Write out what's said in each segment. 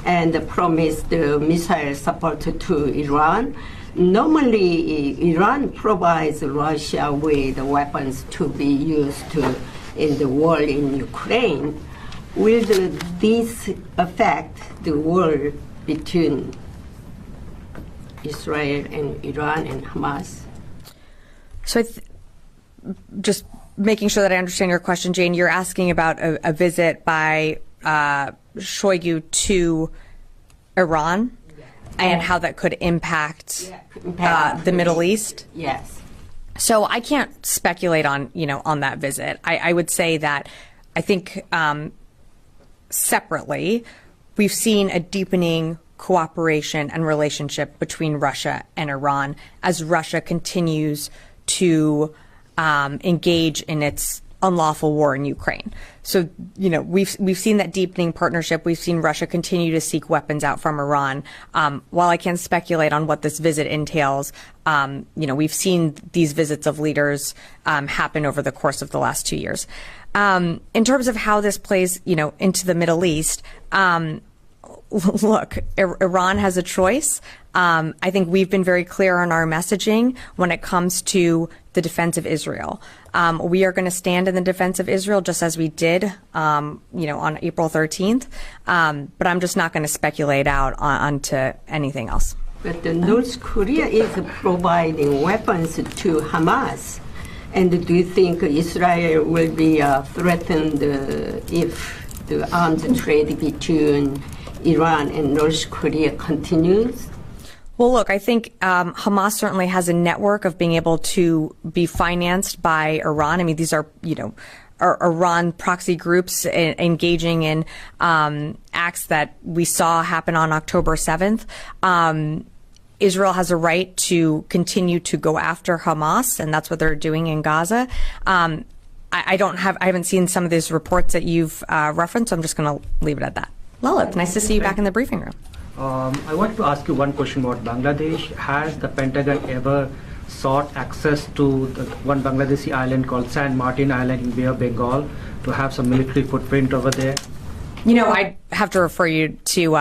and promised missile support to Iran. Normally, Iran provides Russia with weapons to be used in the war in Ukraine. Will this affect the war between Israel and Iran and Hamas? So just making sure that I understand your question, Jane, you're asking about a visit by Shoigu to Iran and how that could impact the Middle East? Yes. So I can't speculate on, on that visit. I would say that I think separately, we've seen a deepening cooperation and relationship between Russia and Iran as Russia continues to engage in its unlawful war in Ukraine. So, we've seen that deepening partnership. We've seen Russia continue to seek weapons out from Iran. While I can't speculate on what this visit entails, we've seen these visits of leaders happen over the course of the last 2 years. In terms of how this plays, into the Middle East, look, Iran has a choice. I think we've been very clear on our messaging when it comes to the defense of Israel. We are going to stand in the defense of Israel just as we did, on April 13th. But I'm just not going to speculate out onto anything else. But North Korea is providing weapons to Hamas. And do you think Israel will be threatened if the arms trade between Iran and North Korea continues? Well, look, I think Hamas certainly has a network of being able to be financed by Iran. I mean, these are, Iran proxy groups engaging in acts that we saw happen on October 7th. Israel has a right to continue to go after Hamas, and that's what they're doing in Gaza. I haven't seen some of these reports that you've referenced, so I'm just going to leave it at that. Lalit, nice to see you back in the briefing room. I want to ask you one question about Bangladesh. Has the Pentagon ever sought access to the one Bangladeshi island called San Martin Island in Bay of Bengal to have some military footprint over there? I'd have to refer you to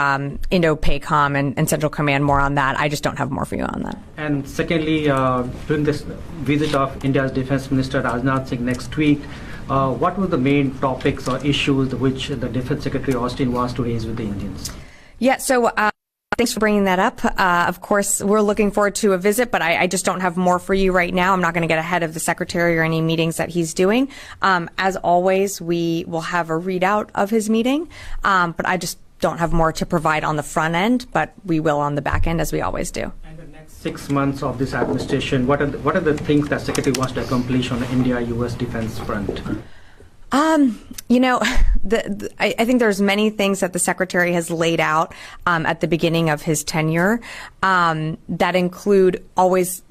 Indo-PACOM and Central Command more on that. I just don't have more for you on that. And secondly, during this visit of India's Defense Minister Rajnath Singh next week, what were the main topics or issues which the Defense Secretary Austin was to raise with the Indians? Yeah, so thanks for bringing that up. Of course, we're looking forward to a visit, but I just don't have more for you right now. I'm not going to get ahead of the Secretary or any meetings that he's doing. As always, we will have a readout of his meeting, but I just don't have more to provide on the front end, but we will on the back end, as we always do. And the next 6 months of this administration, what are the things that Secretary wants to accomplish on the India-U.S. defense front? I think there's many things that the Secretary has laid out at the beginning of his tenure that include always,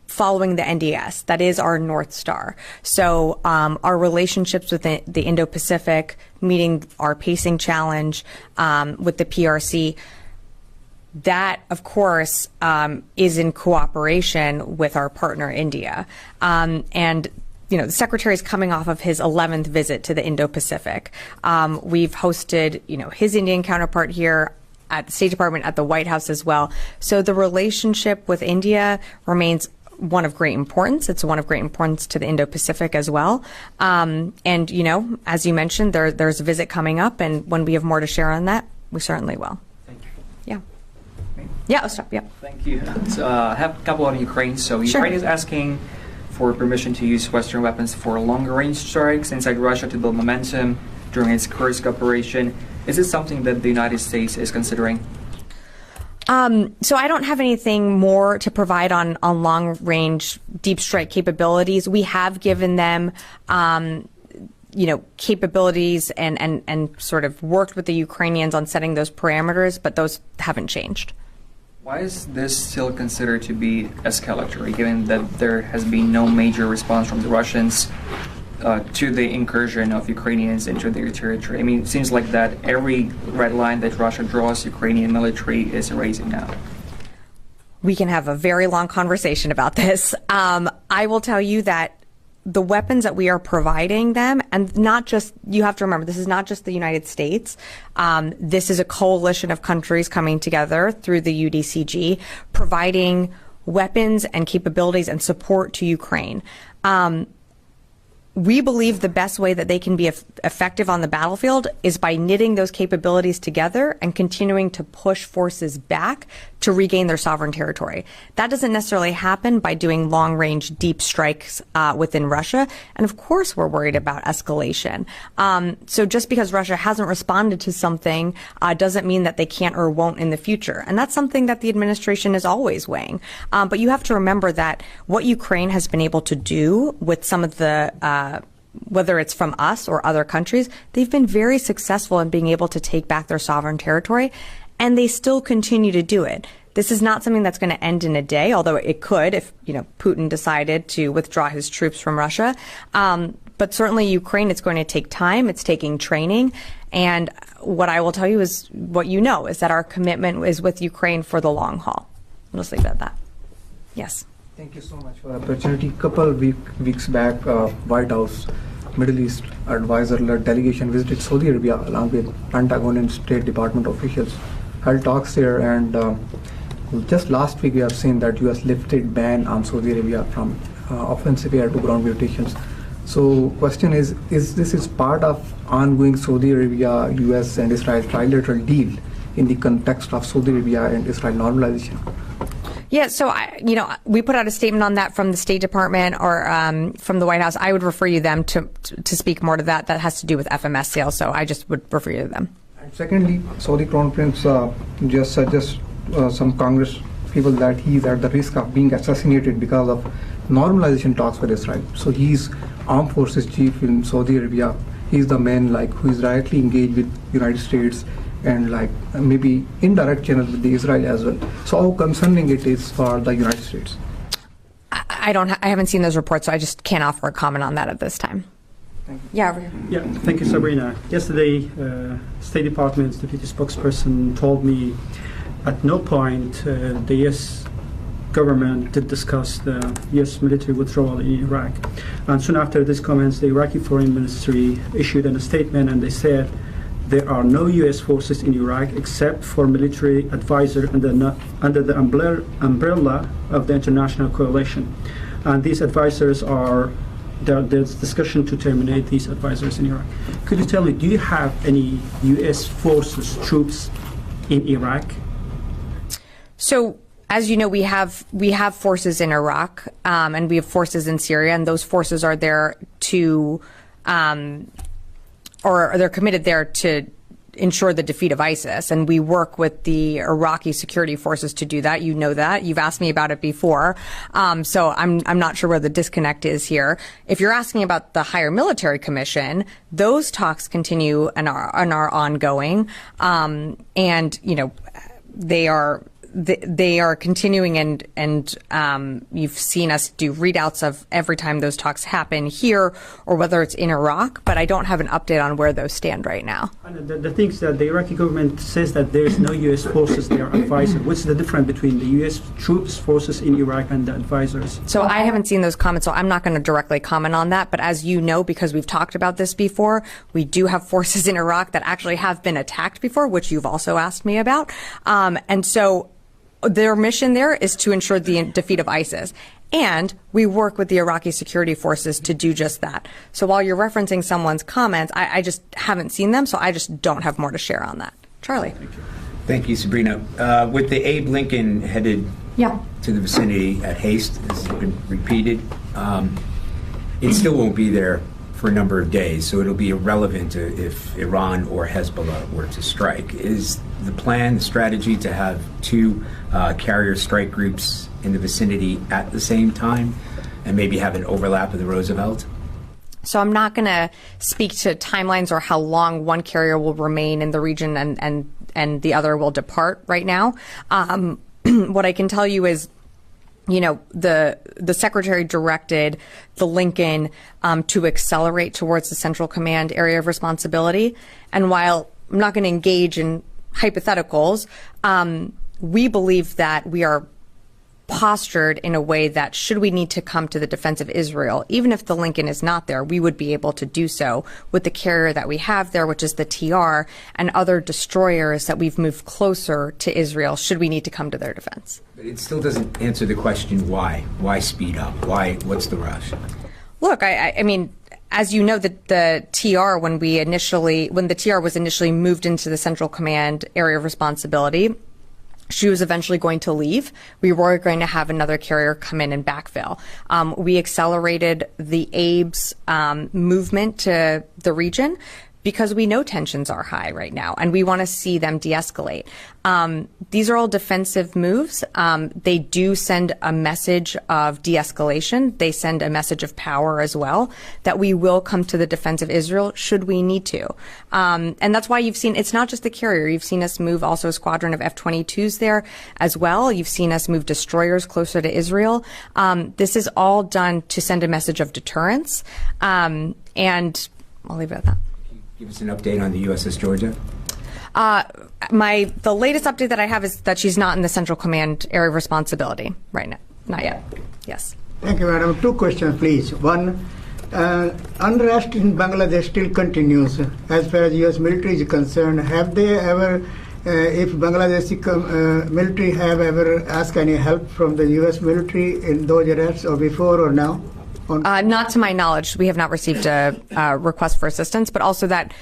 following the NDS. That is our North Star. So our relationships with the Indo-Pacific, meeting our pacing challenge with the PRC, that, of course, is in cooperation with our partner, India. The Secretary is coming off of his 11th visit to the Indo-Pacific. We've hosted, his Indian counterpart here at the State Department, at the White House as well. So the relationship with India remains one of great importance. It's one of great importance to the Indo-Pacific as well. As you mentioned, there's a visit coming up, and when we have more to share on that, we certainly will. Thank you. Yeah. Yeah, I'll stop. Yeah. Thank you. So, I have a couple on Ukraine. So Ukraine is asking for permission to use Western weapons for longer-range strikes inside Russia to build momentum during its Kursk operation. Is this something that the United States is considering? So I don't have anything more to provide on long-range deep strike capabilities. We have given them, capabilities and sort of worked with the Ukrainians on setting those parameters, but those haven't changed. Why is this still considered to be escalatory, given that there has been no major response from the Russians to the incursion of Ukrainians into their territory? I mean, it seems like that every red line that Russia draws, Ukrainian military is erasing now. We can have a very long conversation about this. I will tell you that the weapons that we are providing them, and not just, you have to remember, this is not just the United States. This is a coalition of countries coming together through the UDCG, providing weapons and capabilities and support to Ukraine. We believe the best way that they can be effective on the battlefield is by knitting those capabilities together and continuing to push forces back to regain their sovereign territory. That doesn't necessarily happen by doing long-range deep strikes within Russia. And of course, we're worried about escalation. So just because Russia hasn't responded to something doesn't mean that they can't or won't in the future. And that's something that the administration is always weighing. But you have to remember that what Ukraine has been able to do with some of the whether it's from us or other countries, they've been very successful in being able to take back their sovereign territory, and they still continue to do it. This is not something that's going to end in a day, although it could if, Putin decided to withdraw his troops from Russia. But certainly Ukraine, it's going to take time. It's taking training. And what I will tell you is what is that our commitment is with Ukraine for the long haul. I'll just leave it at that. Yes. Thank you so much for the opportunity. Couple weeks back, White House Middle East advisor-led delegation visited Saudi Arabia along with Pentagon and State Department officials, held talks there, and just last week we have seen that U.S. lifted ban on Saudi Arabia from offensive air to ground mutations. So question is this part of ongoing Saudi Arabia, U.S. and Israel trilateral deal in the context of Saudi Arabia and Israel normalization? Yeah, so we put out a statement on that from the State Department or from the White House. I would refer you them to speak more to that. That has to do with FMS sales, so I just would refer you to them. And secondly, Saudi Crown Prince just suggests some Congress people that he's at the risk of being assassinated because of normalization talks with Israel. So he's armed forces chief in Saudi Arabia. He's the man who is directly engaged with United States and maybe indirect channel with the Israel as well. So how concerning it is for the United States? I haven't seen those reports, so I just can't offer a comment on that at this time. Thank you. Yeah, over here. Yeah, thank you, Sabrina. Yesterday, State Department's deputy spokesperson told me at no point the U.S. government did discuss the U.S. military withdrawal in Iraq. And soon after these comments, the Iraqi Foreign Ministry issued a statement, and they said there are no U.S. forces in Iraq except for military advisor under the umbrella of the international coalition. And these advisors there's discussion to terminate these advisors in Iraq. Could you tell me, do you have any U.S. forces, troops in Iraq? So, as you know, we have forces in Iraq, and we have forces in Syria, and those forces are there to or they're committed there to ensure the defeat of ISIS. And we work with the Iraqi security forces to do that. You know that. You've asked me about it before. So I'm not sure where the disconnect is here. If you're asking about the Higher Military Commission, those talks continue and are ongoing. And, they are continuing, and you've seen us do readouts of every time those talks happen here or whether it's in Iraq, but I don't have an update on where those stand right now. And the things that the Iraqi government says that there's no U.S. forces there advisors. What's the difference between the U.S. troops, forces in Iraq and the advisors? So I haven't seen those comments, so I'm not going to directly comment on that. But as you know, because we've talked about this before, we do have forces in Iraq that actually have been attacked before, which you've also asked me about. And so their mission there is to ensure the defeat of ISIS. And we work with the Iraqi security forces to do just that. So while you're referencing someone's comments, I just haven't seen them, so I just don't have more to share on that. Charlie. Thank you, Sabrina. With the Abe Lincoln headed to the vicinity at haste, as has been repeated, it still won't be there for a number of days, so it'll be irrelevant if Iran or Hezbollah were to strike. Is the plan, the strategy to have two carrier strike groups in the vicinity at the same time and maybe have an overlap of the Roosevelt? So I'm not going to speak to timelines or how long one carrier will remain in the region and the other will depart right now. What I can tell you is, the secretary directed the Lincoln to accelerate towards the Central Command area of responsibility. And while I'm not going to engage in hypotheticals, we believe that we are postured in a way that should we need to come to the defense of Israel, even if the Lincoln is not there, we would be able to do so with the carrier that we have there, which is the TR, and other destroyers that we've moved closer to Israel should we need to come to their defense. But it still doesn't answer the question why. Why speed up? What's the rush? Look, I mean, as you know, the TR, when the TR was initially moved into the Central Command area of responsibility, she was eventually going to leave. We were going to have another carrier come in and backfill. We accelerated the ABE's movement to the region because we know tensions are high right now, and we want to see them de-escalate. These are all defensive moves. They do send a message of de-escalation. They send a message of power as well, that we will come to the defense of Israel should we need to. And that's why you've seen, it's not just the carrier. You've seen us move also a squadron of F-22s there as well. You've seen us move destroyers closer to Israel. This is all done to send a message of deterrence. And I'll leave it at that. Give us an update on the USS Georgia. The latest update that I have is that she's not in the Central Command area of responsibility right now. Not yet. Yes. Thank you, madam. Two questions, please. One, unrest in Bangladesh still continues. As far as U.S. military is concerned, have they ever, if Bangladeshi military have ever asked any help from the U.S. military in those arrests, or before or now? Not to my knowledge. We have not received a request for assistance, but also that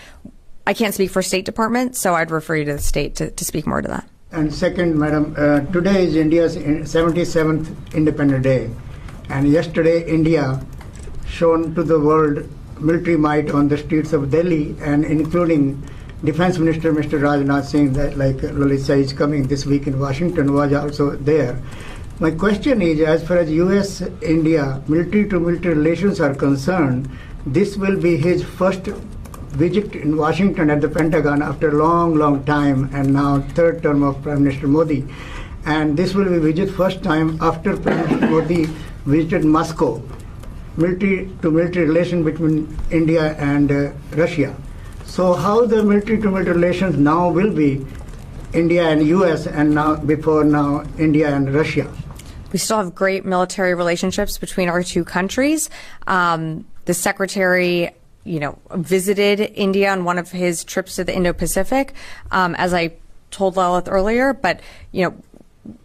I can't speak for State Department, so I'd refer you to the state to speak more to that. And second, madam, today is India's 77th Independent Day. And yesterday, India shown to the world military might on the streets of Delhi, and including Defense Minister Mr. Rajnath Singh, that like Lalitha is coming this week in Washington, was also there. My question is, as far as U.S.-India military-to-military relations are concerned, this will be his first visit in Washington at the Pentagon after a long, long time, and now third term of Prime Minister Modi. And this will be visit first time after Prime Minister Modi visited Moscow. Military-to-military relation between India and Russia. So how the military-to-military relations now will be India and U.S. and now India and Russia? We still have great military relationships between our two countries. The Secretary, visited India on one of his trips to the Indo-Pacific, as I told Lalith earlier. But,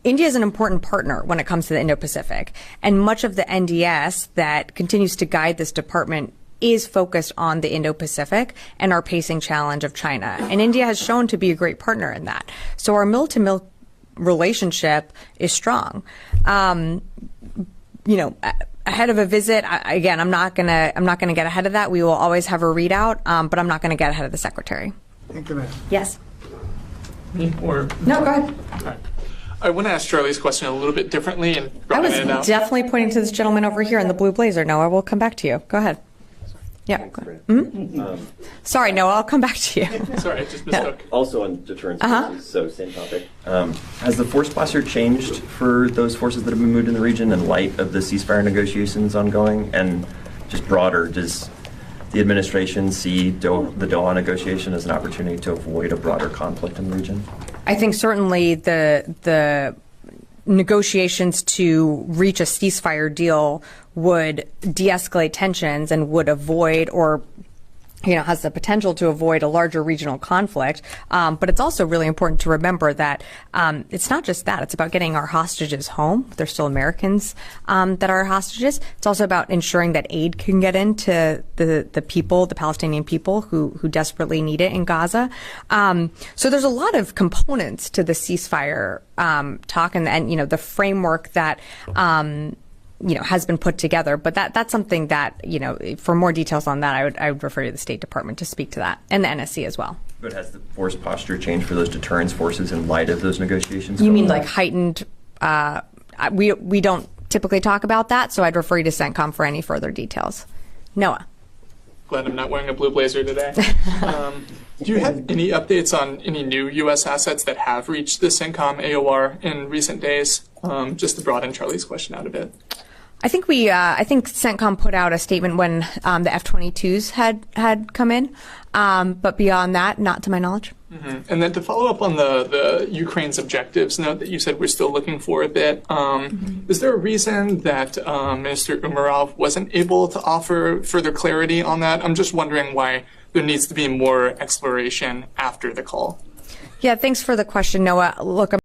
India is an important partner when it comes to the Indo-Pacific. And much of the NDS that continues to guide this department is focused on the Indo-Pacific and our pacing challenge of China. And India has shown to be a great partner in that. So our mil-to-mil relationship is strong. Ahead of a visit, again, I'm not gonna get ahead of that. We will always have a readout, but I'm not gonna get ahead of the Secretary. Thank you, ma'am. Yes. Me or no? Go ahead. All right. I want to ask Charlie's question a little bit differently and I was it out. definitely pointing to this gentleman over here in the blue blazer. Noah, we'll come back to you. Go ahead. Yeah. Sorry, Noah, I'll come back to you. Sorry, I just mistook. Also on deterrence forces, so same topic. Has the force posture changed for those forces that have been moved in the region in light of the ceasefire negotiations ongoing? And just broader, does the administration see the Doha negotiation as an opportunity to avoid a broader conflict in the region? I think certainly the negotiations to reach a ceasefire deal would de-escalate tensions and would avoid or has the potential to avoid a larger regional conflict. But it's also really important to remember that it's not just that. It's about getting our hostages home. They're still Americans that are hostages. It's also about ensuring that aid can get into the people, the Palestinian people who desperately need it in Gaza. So there's a lot of components to the ceasefire talk and the framework that has been put together, but that's something that, for more details on that, I would refer to the State Department to speak to that, and the NSC as well. But has the force posture changed for those deterrence forces in light of those negotiations? You mean like heightened, we don't typically talk about that, so I'd refer you to CENTCOM for any further details. Noah. Glad I'm not wearing a blue blazer today. Do you have any updates on any new U.S. assets that have reached the CENTCOM AOR in recent days? Just to broaden Charlie's question out a bit. I think CENTCOM put out a statement when the F-22s had come in, but beyond that, not to my knowledge. And then to follow up on the Ukraine's objectives note that you said we're still looking for a bit, is there a reason that Minister Umerov wasn't able to offer further clarity on that? I'm just wondering why there needs to be more exploration after the call. Yeah, thanks for the question, Noah. Look,